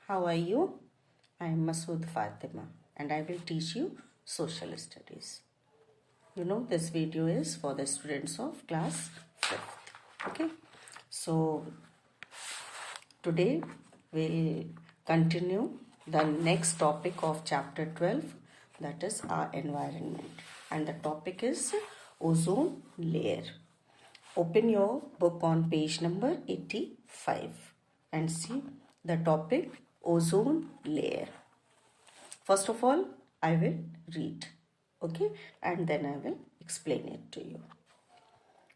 How are you? I am Masood Fatima and I will teach you Social Studies. You know this video is for the students of class 5th. Okay. So today we'll continue the next topic of chapter 12, that is our environment, and the topic is ozone layer. Open your book on page number 85 and see the topic ozone layer. First of all, I will read, okay, and then I will explain it to you.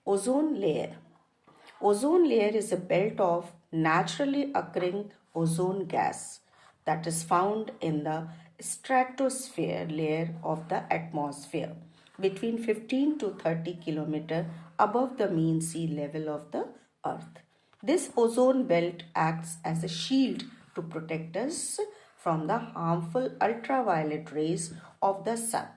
Ozone layer. Ozone layer is a belt of naturally occurring ozone gas that is found in the stratosphere layer of the atmosphere between 15 to 30 kilometers above the mean sea level of the earth. This ozone belt acts as a shield to protect us from the harmful ultraviolet rays of the sun.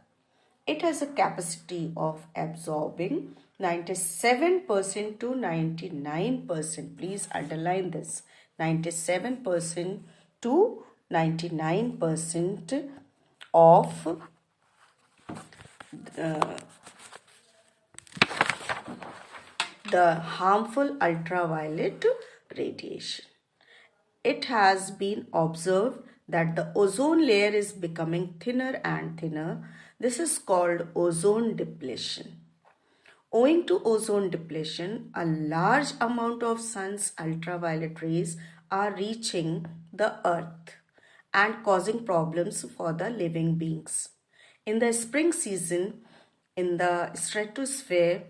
It has a capacity of absorbing 97% to 99%. Please underline this. 97% to 99% of the harmful ultraviolet radiation. It has been observed that the ozone layer is becoming thinner and thinner. This is called ozone depletion. Owing to ozone depletion, a large amount of sun's ultraviolet rays are reaching the earth and causing problems for the living beings. In the spring season, in the stratosphere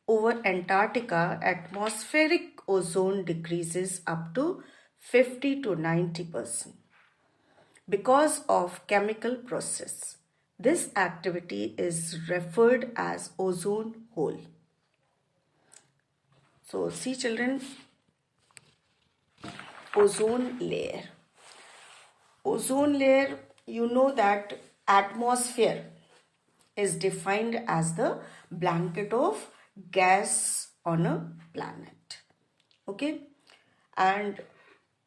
over Antarctica, atmospheric ozone decreases up to 50 to 90% because of chemical process. This activity is referred as ozone hole. So see children, ozone layer. Ozone layer, you know that atmosphere is defined as the blanket of gas on a planet. Okay, and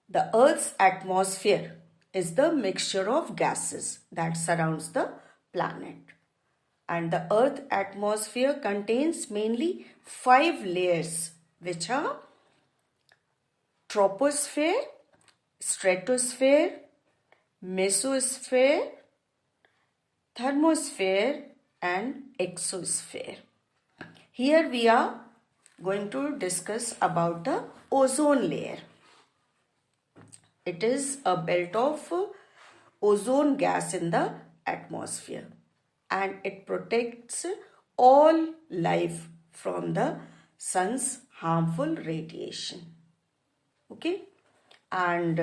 the Earth's atmosphere is the mixture of gases that surrounds the planet. And the Earth atmosphere contains mainly 5 layers, which are troposphere, stratosphere, mesosphere, thermosphere, and exosphere. Here we are going to discuss about the ozone layer. It is a belt of ozone gas in the atmosphere and it protects all life from the sun's harmful radiation. Okay, and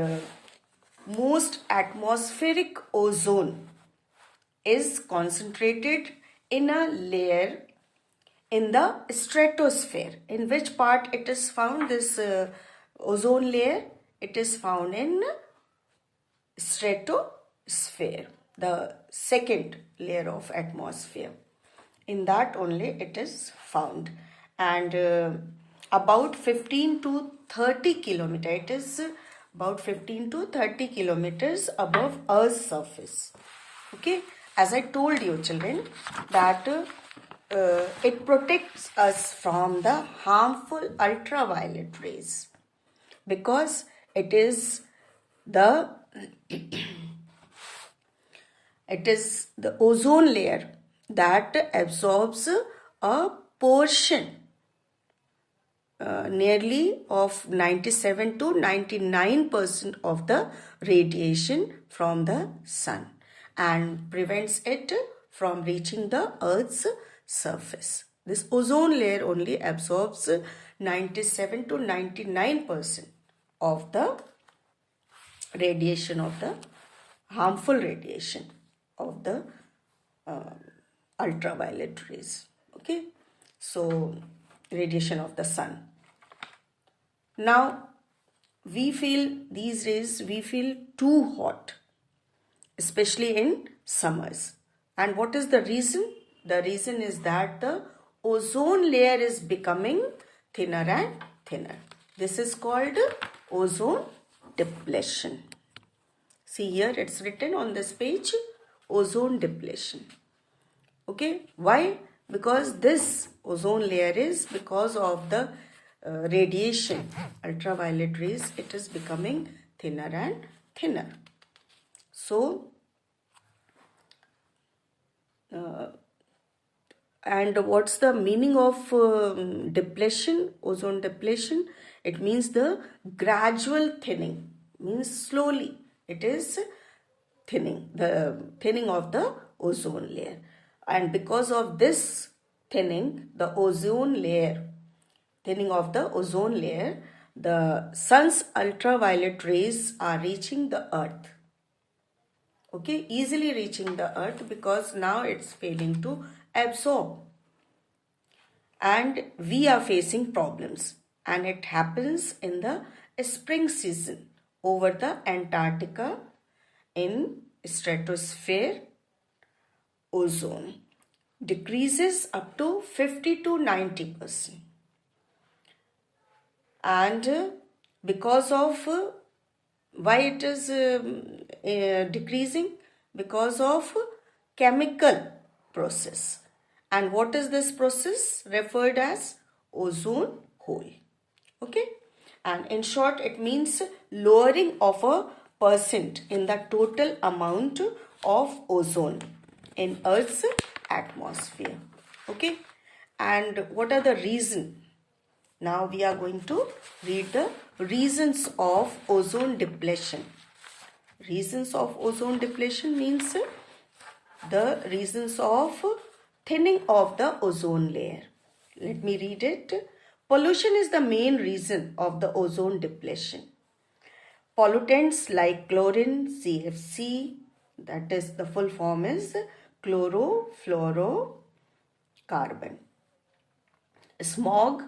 most atmospheric ozone is concentrated in a layer in the stratosphere. In which part it is found, this ozone layer? It is found in stratosphere, the second layer of atmosphere. In that only it is found, and about 15 to 30 kilometers, it is about 15 to 30 kilometers above Earth's surface. Okay, as I told you children that it protects us from the harmful ultraviolet rays because it is the ozone layer that absorbs a portion nearly of 97 to 99% of the radiation from the sun and prevents it from reaching the Earth's surface. This ozone layer only absorbs 97 to 99% of the radiation, of the harmful radiation of the ultraviolet rays. Okay, so radiation of the sun. Now we feel these days too hot, especially in summers. And what is the reason? The reason is that the ozone layer is becoming thinner and thinner. This is called ozone depletion. See here, it's written on this page, ozone depletion. Okay, why? Because this ozone layer is because of the radiation, ultraviolet rays, it is becoming thinner and thinner. So, and what's the meaning of depletion, ozone depletion? It means the gradual thinning, means slowly it is thinning, the thinning of the ozone layer. And because of this thinning, the ozone layer, thinning of the ozone layer, the sun's ultraviolet rays are reaching the earth. Okay, easily reaching the earth because now it's failing to absorb. And we are facing problems. And it happens in the spring season over the Antarctica in stratosphere. Ozone decreases up to 50 to 90%. And because of why it is decreasing? Because of chemical process. And what is this process? Referred as ozone hole. Okay, and in short it means lowering of a percent in the total amount of ozone in Earth's atmosphere. Okay, and what are the reasons? Now we are going to read the reasons of ozone depletion. Reasons of ozone depletion means the reasons of thinning of the ozone layer. Let me read it. Pollution is the main reason of the ozone depletion. Pollutants like chlorine, CFC, that is the full form is chlorofluorocarbon, smog,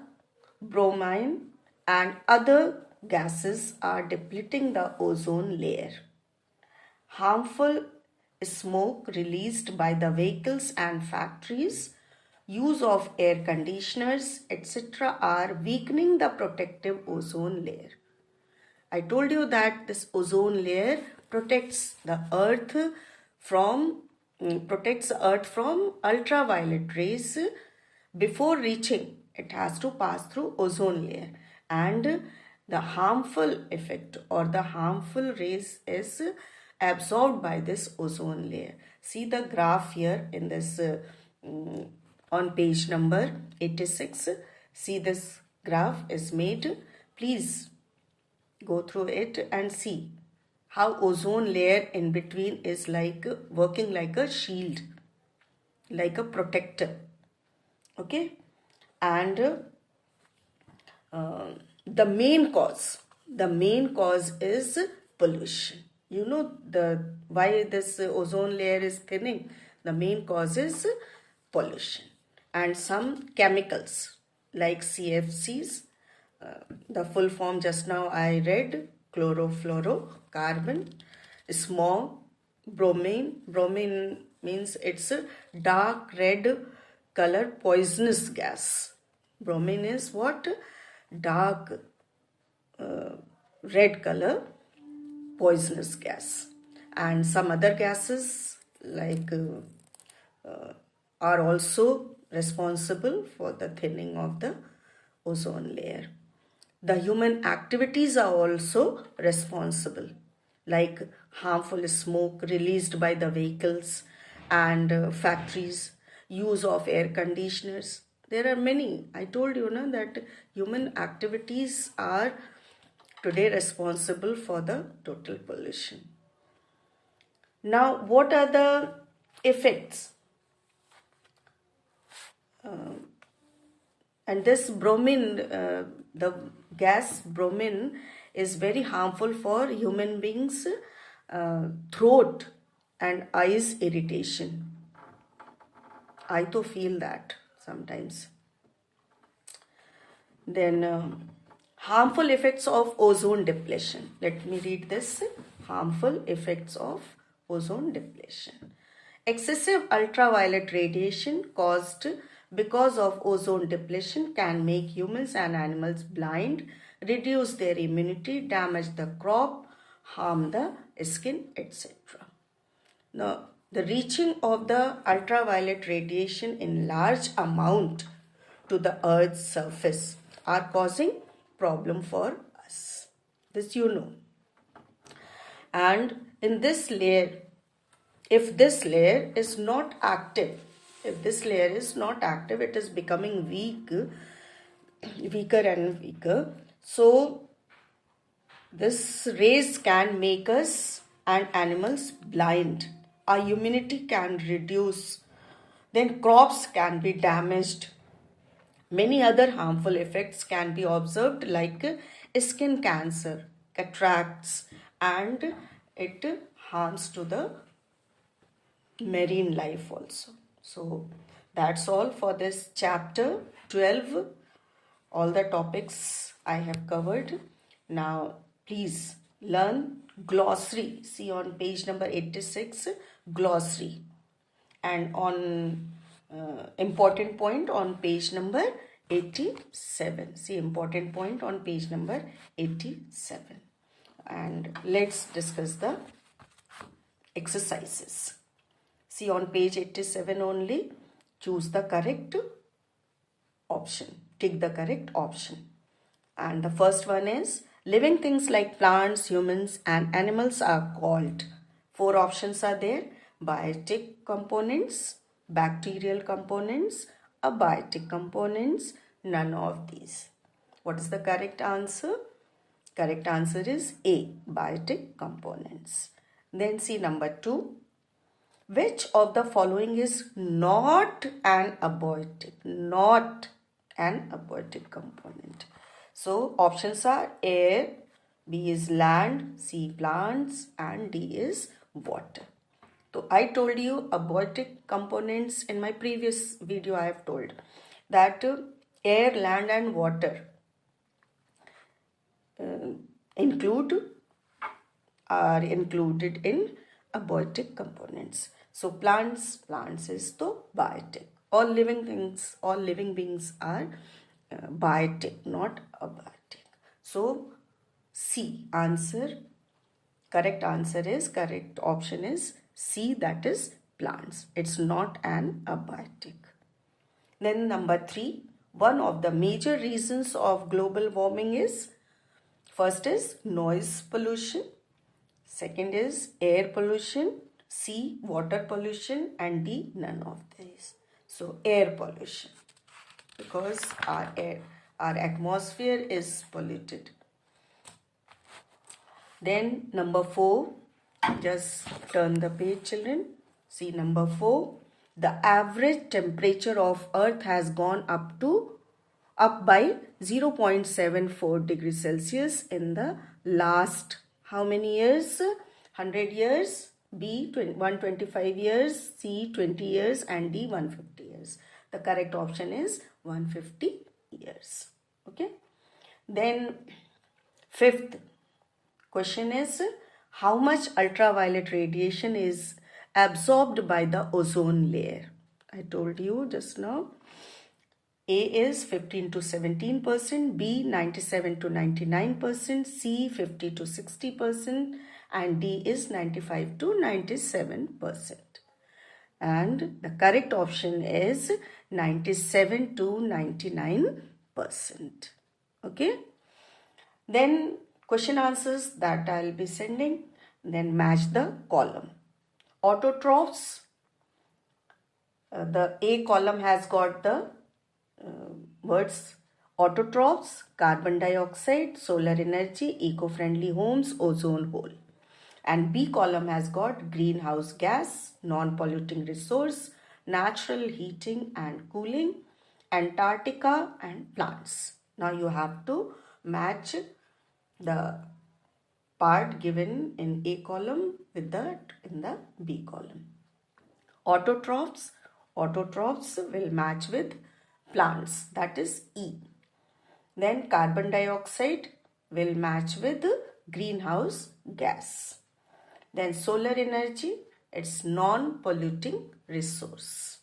bromine and other gases are depleting the ozone layer. Harmful smoke released by the vehicles and factories, use of air conditioners, etc. are weakening the protective ozone layer. I told you that this ozone layer protects the earth from ultraviolet rays. Before reaching, it has to pass through ozone layer, and the harmful effect or the harmful rays is absorbed by this ozone layer. See the graph here in this on page number 86. See this graph is made. Please go through it and see how ozone layer in between is like working like a shield, like a protector. Okay, and the main cause is pollution. You know why this ozone layer is thinning. The main cause is pollution and some chemicals like CFCs. The full form just now I read, chlorofluorocarbon, smog, bromine. Bromine means it's a dark red color poisonous gas. Bromine is what? Dark red color poisonous gas. And some other gases like are also responsible for the thinning of the ozone layer. The human activities are also responsible, like harmful smoke released by the vehicles and factories, use of air conditioners. There are many. I told you that human activities are today responsible for the total pollution. Now, what are the effects? And this bromine, the gas bromine is very harmful for human beings' throat and eyes irritation. I too feel that sometimes. Then harmful effects of ozone depletion. Let me read this. Harmful effects of ozone depletion. Excessive ultraviolet radiation caused because of ozone depletion can make humans and animals blind, reduce their immunity, damage the crop harm the skin, etc. Now, the reaching of the ultraviolet radiation in large amount to the Earth's surface are causing problem for us. This you know. And in this layer, if this layer is not active, it is becoming weaker and weaker. So this rays can make us and animals blind. Our immunity can reduce. Then crops can be damaged. Many other harmful effects can be observed like skin cancer, cataracts, and it harms to the marine life also. So that's all for this chapter 12. All the topics I have covered. Now please learn glossary. See on page number 86, glossary. And on important point on page number 87. See important point on page number 87. And let's discuss the exercises. See on page 87 only, choose the correct option. Tick the correct option. And the first one is, living things like plants, humans and animals are called. 4 options are there. Biotic components, bacterial components, abiotic components, none of these. What is the correct answer? Correct answer is A, biotic components. Then see number 2. Which of the following is not an abiotic? Not an abiotic component. So options are air, B is land, C plants, and D is water. So I told you abiotic components in my previous video. I have told that air, land and water are included in abiotic components. So plants is the biotic. All living beings are biotic, not abiotic. So C answer, correct option is C, that is plants. It's not an abiotic. Then number 3, one of the major reasons of global warming is, first is noise pollution, second is air pollution, C water pollution, and D none of these. So air pollution, because our atmosphere is polluted. Then number 4, just turn the page children. See number 4, the average temperature of Earth has gone up by 0.74 degrees Celsius in the last how many years? 100 years, B 125 years, C 20 years, and D 150 years. The correct option is 150 years. Okay. Then 5th question is, how much ultraviolet radiation is absorbed by the ozone layer? I told you just now. A is 15 to 17%, B 97 to 99%, C 50 to 60%, and D is 95 to 97%. And the correct option is 97 to 99%. Okay. Then question answers that I'll be sending. Then match the column. Autotrophs. The A column has got the words autotrophs, carbon dioxide, solar energy, eco-friendly homes, ozone hole. And B column has got greenhouse gas, non-polluting resource, natural heating and cooling, Antarctica, and plants. Now you have to match the part given in A column with that in the B column. Autotrophs will match with plants, that is E. Then carbon dioxide will match with greenhouse gas. Then solar energy, it's non-polluting resource.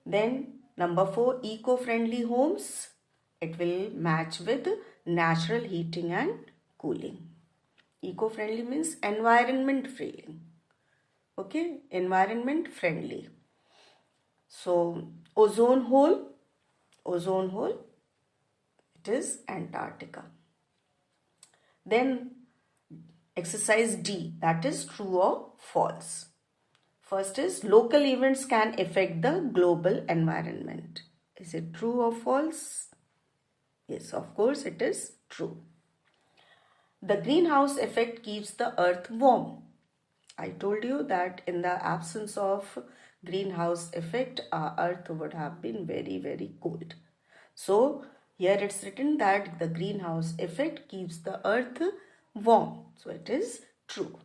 Then number 4, eco-friendly homes, it will match with natural heating and cooling. Eco-friendly means environment friendly. Okay, environment friendly. So ozone hole, it is Antarctica. Then exercise D, that is true or false. First is local events can affect the global environment. Is it true or false? Yes, of course it is true. The greenhouse effect keeps the earth warm. I told you that in the absence of greenhouse effect, our earth would have been very, very cold. So here it's written that the greenhouse effect keeps the earth warm. So it is true.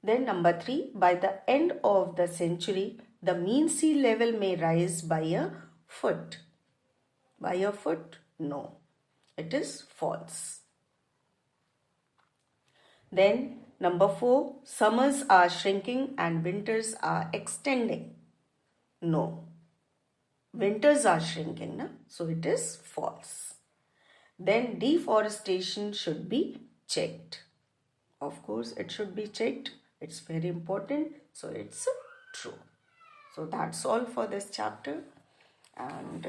Then number 3, by the end of the century, the mean sea level may rise by a foot. By a foot? No. It is false. Then number 4, summers are shrinking and winters are extending. No. Winters are shrinking, na? So it is false. Then deforestation should be checked. Of course, it should be checked. It's very important. So it's true. So that's all for this chapter. And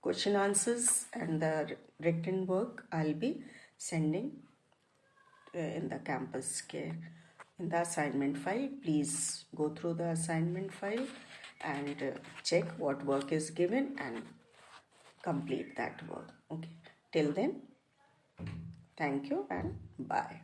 question answers and the written work I'll be sending in the campus care. In the assignment file, please go through the assignment file and check what work is given and complete that work. Okay. Till then, thank you and bye.